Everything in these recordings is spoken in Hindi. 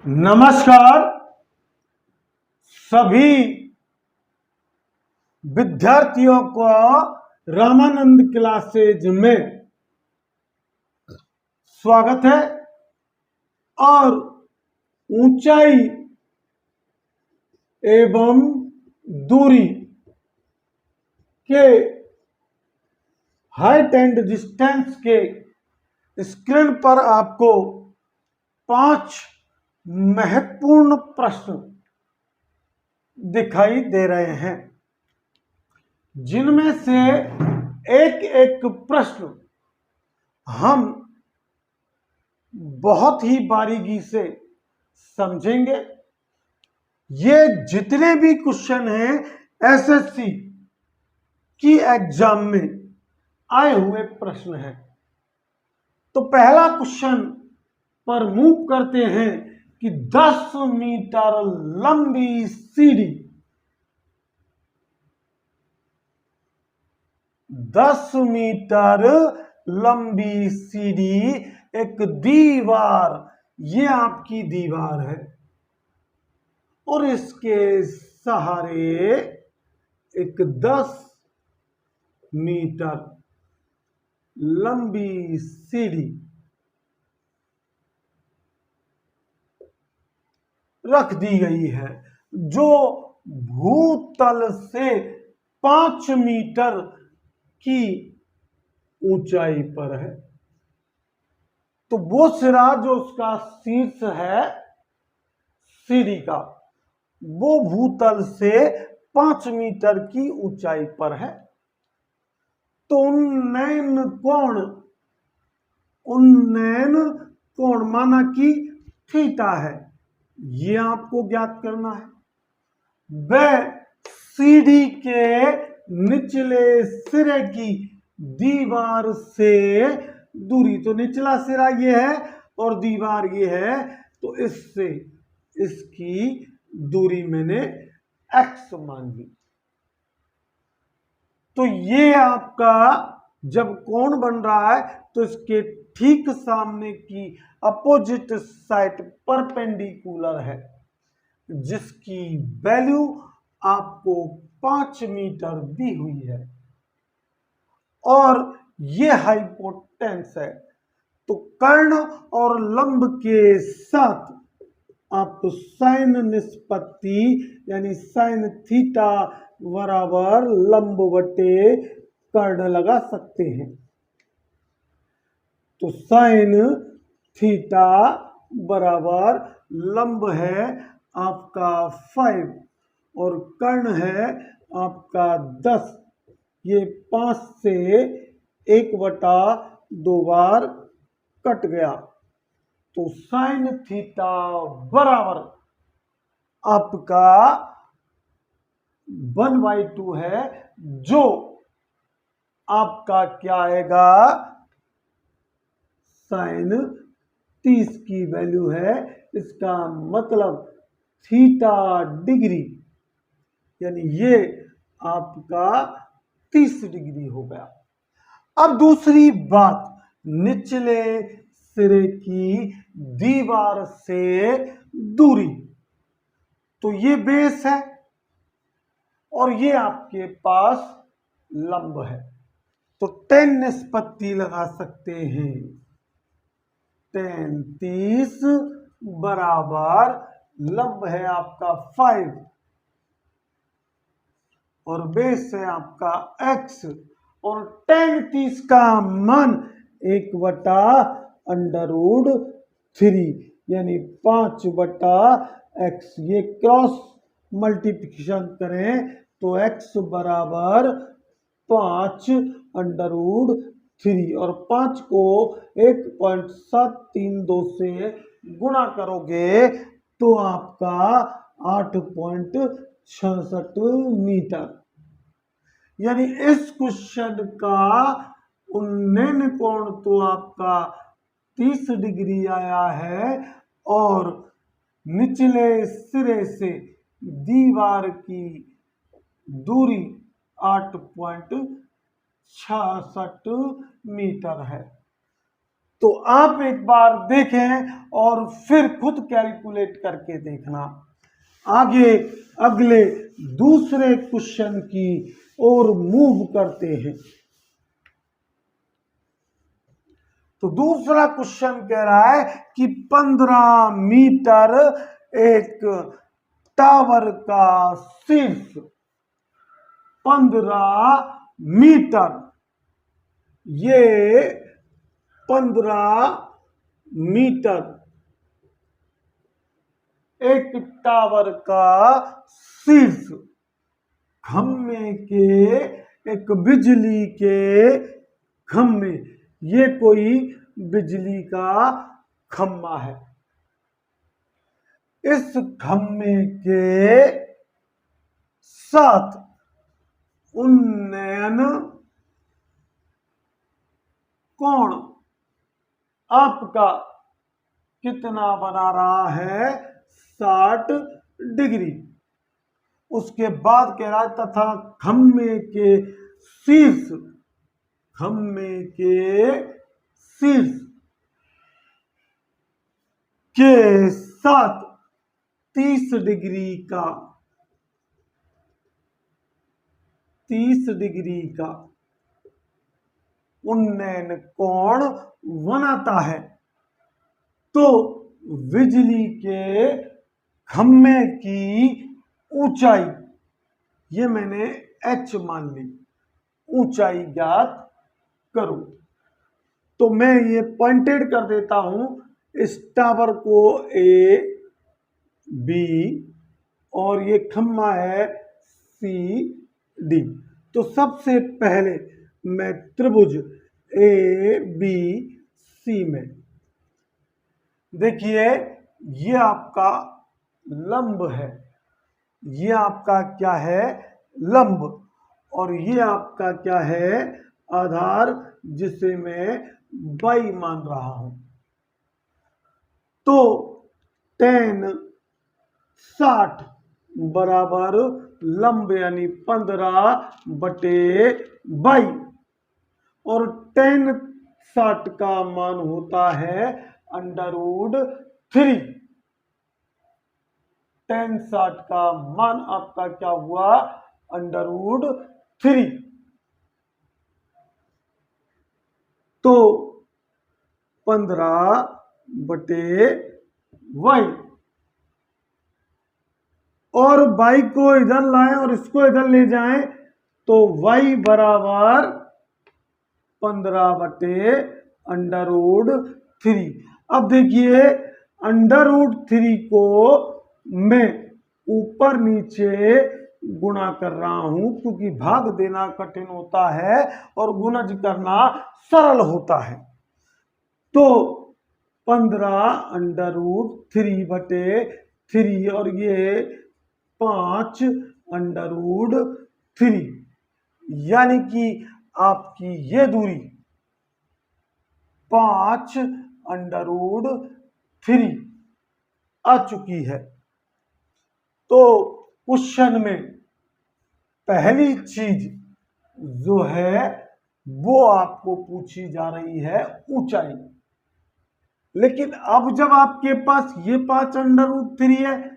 नमस्कार सभी विद्यार्थियों को रामानंद क्लासेज में स्वागत है। और ऊंचाई एवं दूरी के हाइट एंड डिस्टेंस के स्क्रीन पर आपको 5 महत्वपूर्ण प्रश्न दिखाई दे रहे हैं, जिनमें से एक एक प्रश्न हम बहुत ही बारीकी से समझेंगे। ये जितने भी क्वेश्चन हैं एसएससी की एग्जाम में आए हुए प्रश्न हैं। तो पहला क्वेश्चन पर मूव करते हैं कि 10 मीटर लंबी सीढ़ी 10 मीटर लंबी सीढ़ी एक दीवार, ये आपकी दीवार है और इसके सहारे एक 10 मीटर लंबी सीढ़ी रख दी गई है, जो भूतल से 5 मीटर की ऊंचाई पर है। तो वो सिरा जो उसका शीर्ष है सीढ़ी का, वो भूतल से 5 मीटर की ऊंचाई पर है। तो उन्नयन कोण माना कि थीटा है, ये आपको ज्ञात करना है। वह सीढ़ी के निचले सिरे की दीवार से दूरी, तो निचला सिरा ये है और दीवार ये है, तो इससे इसकी दूरी मैंने x मान ली। तो ये आपका जब कोण बन रहा है तो इसके ठीक सामने की अपोजिट साइड परपेंडिकुलर है, जिसकी वैल्यू आपको 5 मीटर दी हुई है और ये हाइपोटेन्यूस है। तो कर्ण और लंब के साथ आप साइन निष्पत्ति यानी साइन थीटा बराबर लंब बटे कर्ण लगा सकते हैं। तो साइन थीटा बराबर लंब है आपका 5 और कर्ण है आपका 10। ये 5 से 1/2 बार कट गया, तो साइन थीटा बराबर आपका 1/2 है, जो आपका क्या आएगा, साइन 30 की वैल्यू है। इसका मतलब थीटा डिग्री, यानी ये आपका 30 डिग्री हो गया। अब दूसरी बात, निचले सिरे की दीवार से दूरी, तो ये बेस है और ये आपके पास लंब है, तो 10 निष्पत्ति लगा सकते हैं। 10 30 बराबर लंब है आपका 5 और बेस है आपका x, और 10 30 का मान 1/√3 यानी 5/x। ये क्रॉस मल्टीप्लिकेशन करें तो x बराबर 5/√3 और 5 को 1.732 से गुणा करोगे तो आपका 8.66 मीटर, यानी इस क्वेश्चन का उन्नयन कोण तो आपका 30 डिग्री आया है और निचले सिरे से दीवार की दूरी 8.66 मीटर है। तो आप एक बार देखें और फिर खुद कैलकुलेट करके देखना। आगे अगले दूसरे क्वेश्चन की ओर मूव करते हैं। तो दूसरा क्वेश्चन कह रहा है कि 15 मीटर एक टावर का शीर्ष, 15 मीटर, ये 15 मीटर एक टावर का शीर्ष, खम्भे के, एक बिजली के खम्भे, ये कोई बिजली का खम्भा है। इस खम्भे के साथ उन्नयन कोण आपका कितना बना रहा है? 60 डिग्री। उसके बाद कह रहा है तथा खम्भे के शीर्ष, खम्भे के शीर्ष के साथ 30 डिग्री का, 30 डिग्री का उन्नयन कोण बनाता है। तो बिजली के खम्भे की ऊंचाई, ये मैंने h मान ली, ऊंचाई ज्ञात करो। तो मैं ये पॉइंटेड कर देता हूं, इस टावर को A, B और ये खम्भा है C, D। तो सबसे पहले मैं त्रिभुज A, B, C में, देखिए ये आपका लंब है, ये आपका क्या है? लंब। और ये आपका क्या है? आधार, जिसे मैं y मान रहा हूं। तो tan 60 बराबर लंब यानी 15/y, और tan 60 का मान होता है √3। tan 60 का मान आपका क्या हुआ? √3। तो 15/y, और y को इधर लाएं और इसको इधर ले जाएं, तो y बराबर 15/√3। अब देखिए √3 को मैं ऊपर नीचे गुणा कर रहा हूं, क्योंकि भाग देना कठिन होता है और गुणज करना सरल होता है। तो 15√3/3 और ये 5√3, यानी कि आपकी ये दूरी 5√3 आ चुकी है। तो क्वेश्चन में पहली चीज जो है वो आपको पूछी जा रही है ऊंचाई। लेकिन अब जब आपके पास ये 5√3 है,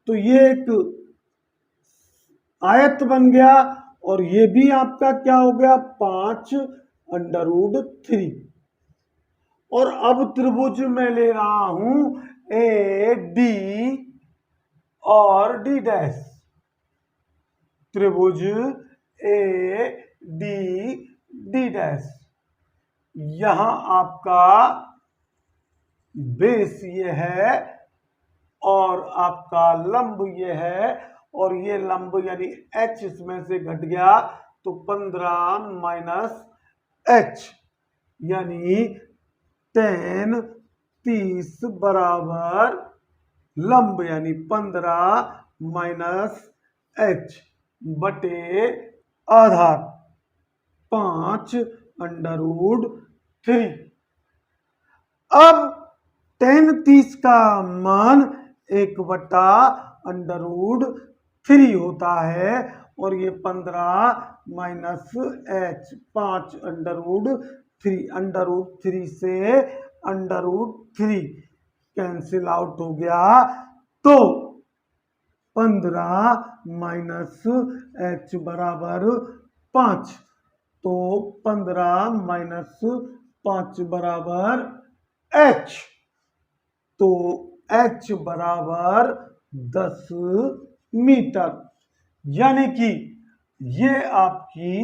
तो ये एक आयत बन गया, और ये भी आपका क्या हो गया? 5√3। और अब त्रिभुज में ले रहा हूं AD और D डैश, त्रिभुज AD डैश। यहां आपका बेस ये है और आपका लंब ये है, और ये लंब यानी h इसमें से घट गया, तो 15 - h यानी tan 30 बराबर लंब यानी 15 - h बटे आधार 5√3। अब tan 30 का मान 1/√3 होता है, और ये 15 - h 5√3, √3 से √3 कैंसिल आउट हो गया, तो 15 माइनस h बराबर 5, तो 15 माइनस 5 बराबर h, तो h बराबर 10 मीटर, यानी कि ये आपकी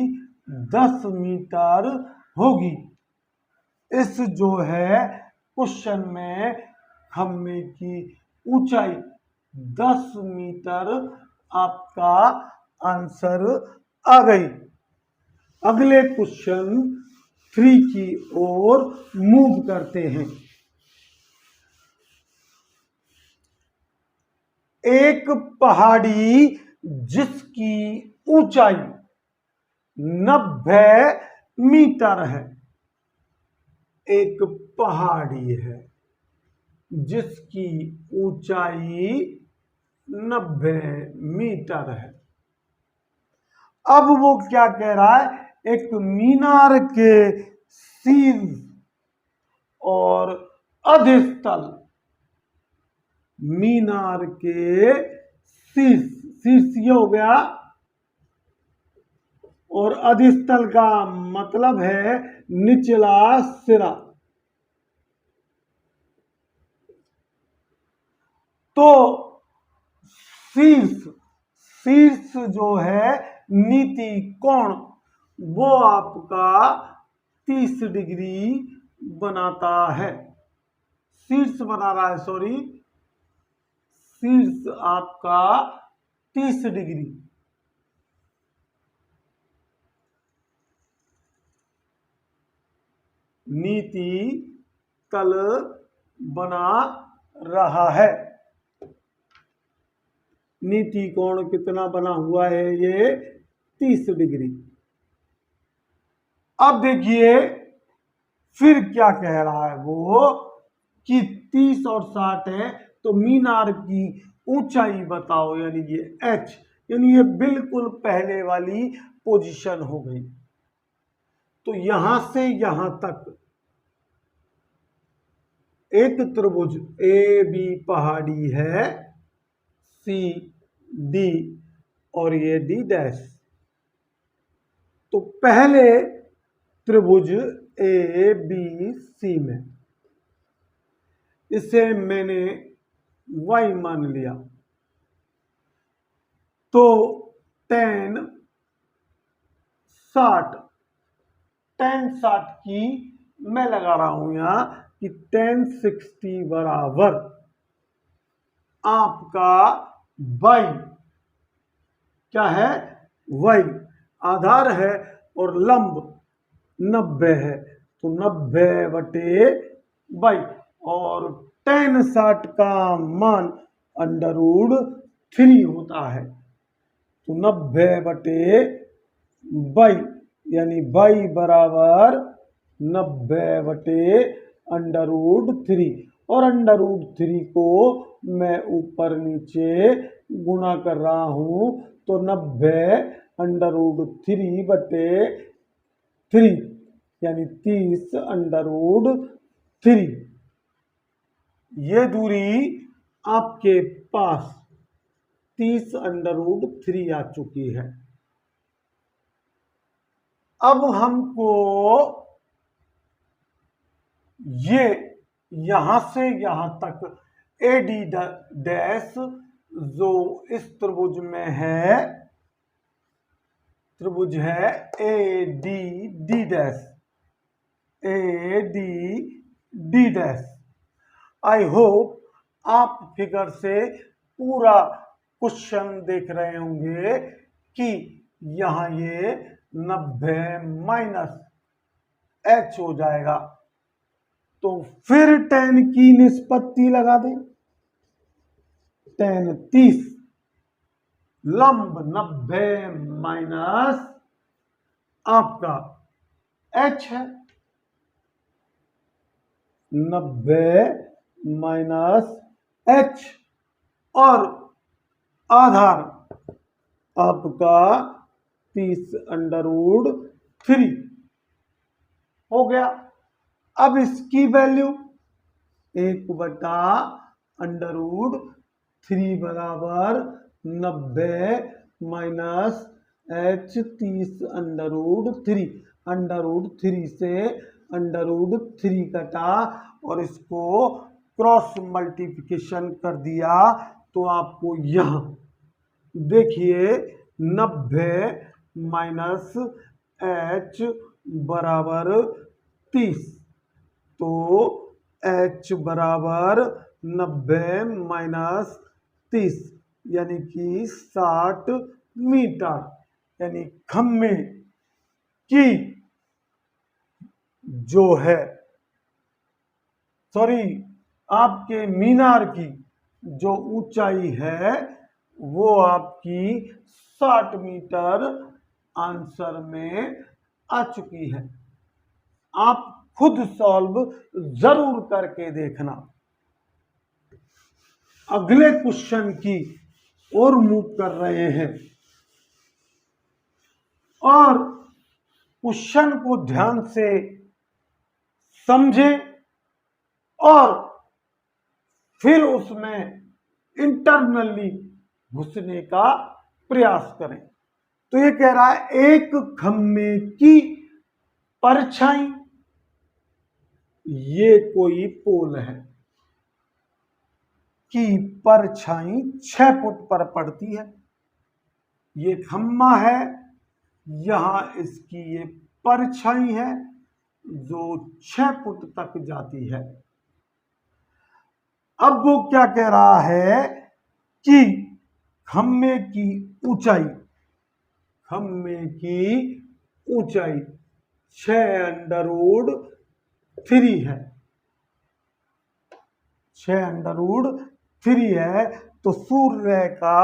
10 मीटर होगी। इस जो है क्वेश्चन में खम्भे की ऊंचाई 10 मीटर आपका आंसर आ गई। अगले क्वेश्चन 3 की ओर मूव करते हैं। एक पहाड़ी जिसकी ऊंचाई 90 मीटर है, एक पहाड़ी है जिसकी ऊंचाई 90 मीटर है। अब वो क्या कह रहा है, एक मीनार के शीर्ष और अधस्तल, मीनार के शीर्ष ये हो गया, और अधस्तल का मतलब है निचला सिरा। तो शीर्ष जो है नीति कोण, वो आपका 30 डिग्री बनाता है, शीर्ष बना रहा है, सॉरी, शीर्ष आपका 30 डिग्री। नीति तल बना रहा है। नीति कोण कितना बना हुआ है, ये 30 डिग्री। अब देखिए फिर क्या कह रहा है वो, कि 30 और 60 है, तो मीनार की ऊंचाई बताओ, यानी ये h, यानी ये बिल्कुल पहले वाली पोजीशन हो गई। तो यहां से यहां तक एक त्रिभुज ए बी पहाड़ी है, सी डी और ये डी डैश। तो पहले त्रिभुज ए बी सी में इसे मैंने y मान लिया, तो tan 60 की मैं लगा रहा हूं यहां कि tan 60 बराबर आपका y, क्या है, y आधार है और लंब 90 है, तो 90/y, और tan 60 का मान √3 होता है, तो 90/y, यानी y बराबर 90/√3, और √3 को मैं ऊपर नीचे गुणा कर रहा हूं, तो 90√3/3, यानी 30√3। ये दूरी आपके पास 30√3 आ चुकी है। अब हमको ये यहां से यहां तक AD डैश जो इस त्रिभुज में है, त्रिभुज है ADD dash, ADD dash. I hope आप फिगर से पूरा क्वेश्चन देख रहे होंगे कि यहां ये 90 - h हो जाएगा। तो फिर tan की निष्पत्ति लगा दें, tan 30, लंब 90 - आपका h है, 90 - h, और आधार आपका 30√3 हो गया। अब इसकी वैल्यू 1/√3 बराबर 90 माइनस h 30/√3। √3 से √3 कटा और इसको क्रॉस मल्टीप्लिकेशन कर दिया तो आपको यहाँ देखिए 90 माइनस h बराबर 30, तो h बराबर 90 माइनस 30 यानी कि 60 मीटर, यानी खम्मे की जो है आपके मीनार की जो ऊंचाई है वो आपकी 60 मीटर आंसर में आ चुकी है। आप खुद सॉल्व जरूर करके देखना। अगले क्वेश्चन की ओर मूव कर रहे हैं और क्वेश्चन को ध्यान से समझें और फिर उसमें इंटरनली घुसने का प्रयास करें। तो ये कह रहा है एक खम्मे की परछाई, ये कोई पोल है कि परछाई 6 फुट पर पड़ती है। ये खम्मा है, यहां इसकी ये परछाई है जो 6 फुट तक जाती है। अब वो क्या कह रहा है कि खम्मे की ऊंचाई 6√3 है। 6√3 है तो सूर्य का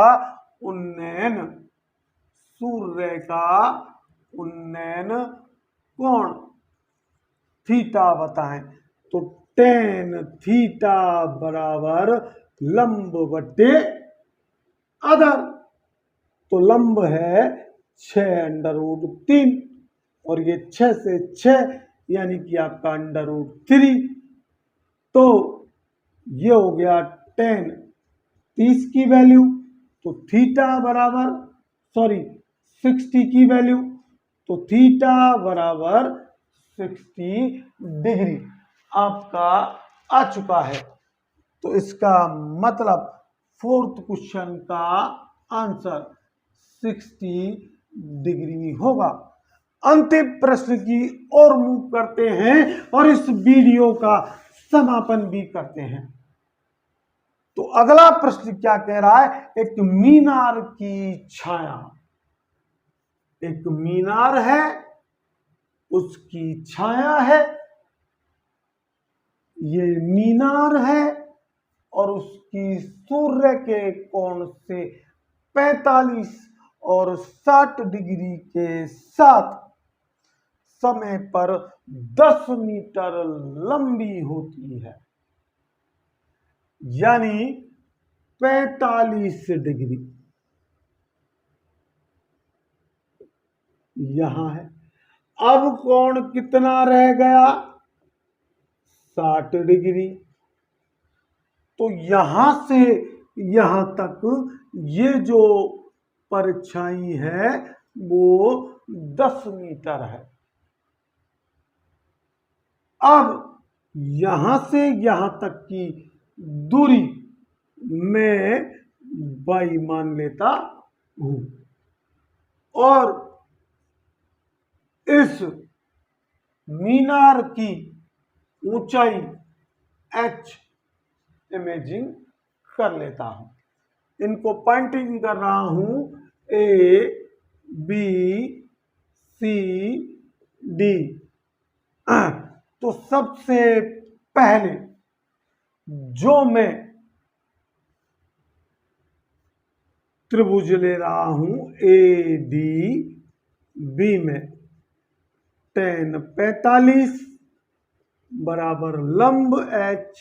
उन्नयन कोण थीटा बताएं। तो tan थीटा बराबर लंब बटे आधार, तो लंब है 6√3 और ये 6 से 6 यानी कि आपका √3, तो ये हो गया tan 30 की वैल्यू, तो थीटा बराबर 60 की वैल्यू, तो थीटा बराबर 60 डिग्री आपका आ चुका है। तो इसका मतलब फोर्थ क्वेश्चन का आंसर 60 डिग्री होगा। अंतिम प्रश्न की ओर मूव करते हैं और इस वीडियो का समापन भी करते हैं। तो अगला प्रश्न क्या कह रहा है, एक मीनार की छाया, एक मीनार है उसकी छाया है, ये मीनार है और उसकी सूर्य के कोण से 45 और 60 डिग्री के साथ समय पर 10 मीटर लंबी होती है, यानी 45 डिग्री यहां है। अब कोण कितना रह गया, 60 डिग्री। तो यहां से यहां तक ये जो परछाई है वो 10 मीटर है। अब यहां से यहां तक की दूरी मैं y मान लेता हूं और इस मीनार की ऊंचाई h इमेजिंग कर लेता हूं, इनको पॉइंटिंग कर रहा हूं A B C D। तो सबसे पहले जो मैं त्रिभुज ले रहा हूं ADB में tan 45 बराबर लंब h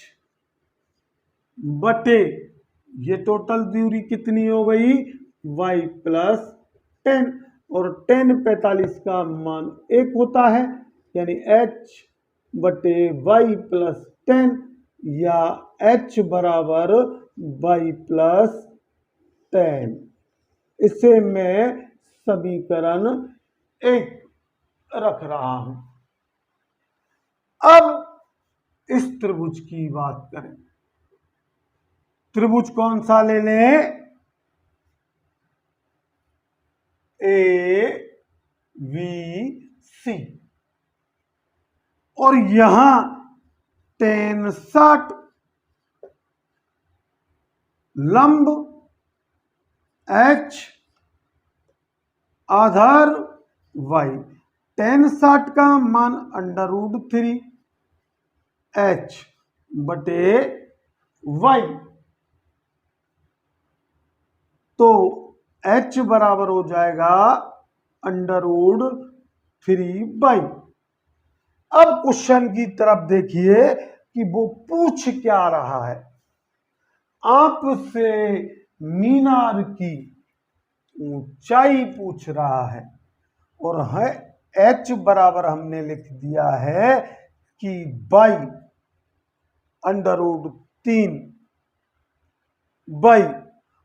बटे ये टोटल दूरी कितनी हो गई y प्लस 10 और tan 45 का मान 1 होता है, यानी h बटे y प्लस 10 या h बराबर y प्लस 10। इसे मैं समीकरण 1 रख रहा हूं। अब इस त्रिभुज की बात करें। त्रिभुज कौन सा ले लें? ए वी सी, और यहां tan 60 लंब h आधार y। tan 60 का मान √3 h बटे y, तो h बराबर हो जाएगा √3y। अब क्वेश्चन की तरफ देखिए कि वो पूछ क्या रहा है। आपसे मीनार की ऊंचाई पूछ रहा है, और है h बराबर हमने लिख दिया है कि y √3y,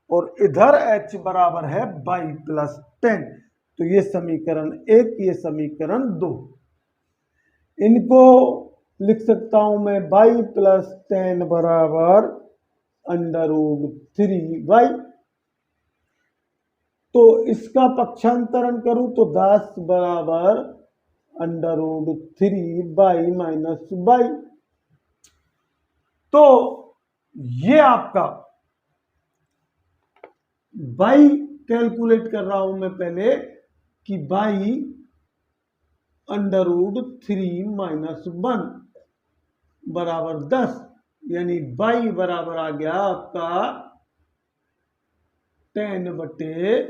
और इधर h बराबर है y प्लस 10। तो ये समीकरण 1, ये समीकरण 2। इनको लिख सकता हूं मैं y प्लस 10 बराबर √3y। तो इसका पक्षांतरण करूं तो 10 बराबर √3y माइनस y। तो ये आपका y कैलकुलेट कर रहा हूं मैं पहले कि y √3 माइनस 1 बराबर 10, यानी y बराबर आ गया आपका 10 बटे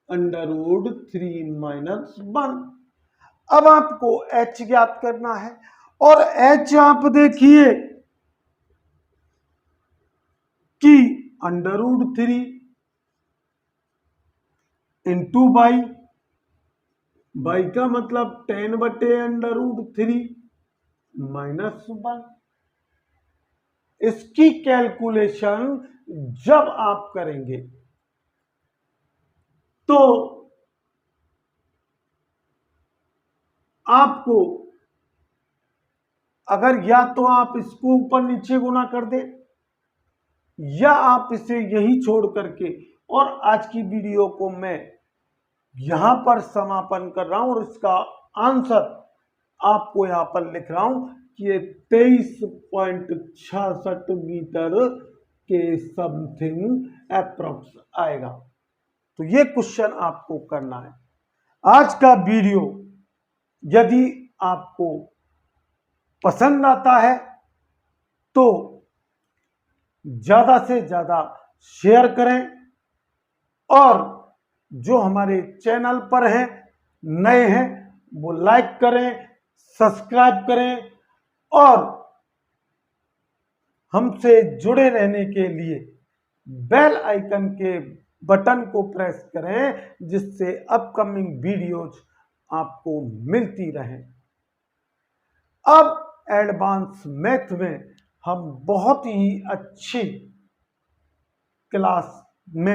√3 माइनस 1। अब आपको h ज्ञात करना है, और h आप देखिए कि √3 इंटू y का मतलब 10 बटे √3 माइनस 1। इसकी कैलकुलेशन जब आप करेंगे तो आपको, अगर या तो आप इसको ऊपर नीचे गुना कर दे, या आप इसे यही छोड़ करके, और आज की वीडियो को मैं यहां पर समापन कर रहा हूं, और इसका आंसर आपको यहां पर लिख रहा हूं कि ये 23.66 मीटर के समथिंग अप्रोक्स आएगा। तो ये क्वेश्चन आपको करना है। आज का वीडियो यदि आपको पसंद आता है तो ज्यादा से ज्यादा शेयर करें, और जो हमारे चैनल पर हैं, नए हैं, वो लाइक करें, सब्सक्राइब करें, और हमसे जुड़े रहने के लिए बेल आइकन के बटन को प्रेस करें, जिससे अपकमिंग वीडियोज आपको मिलती रहें। अब एडवांस मैथ में हम बहुत ही अच्छी क्लास में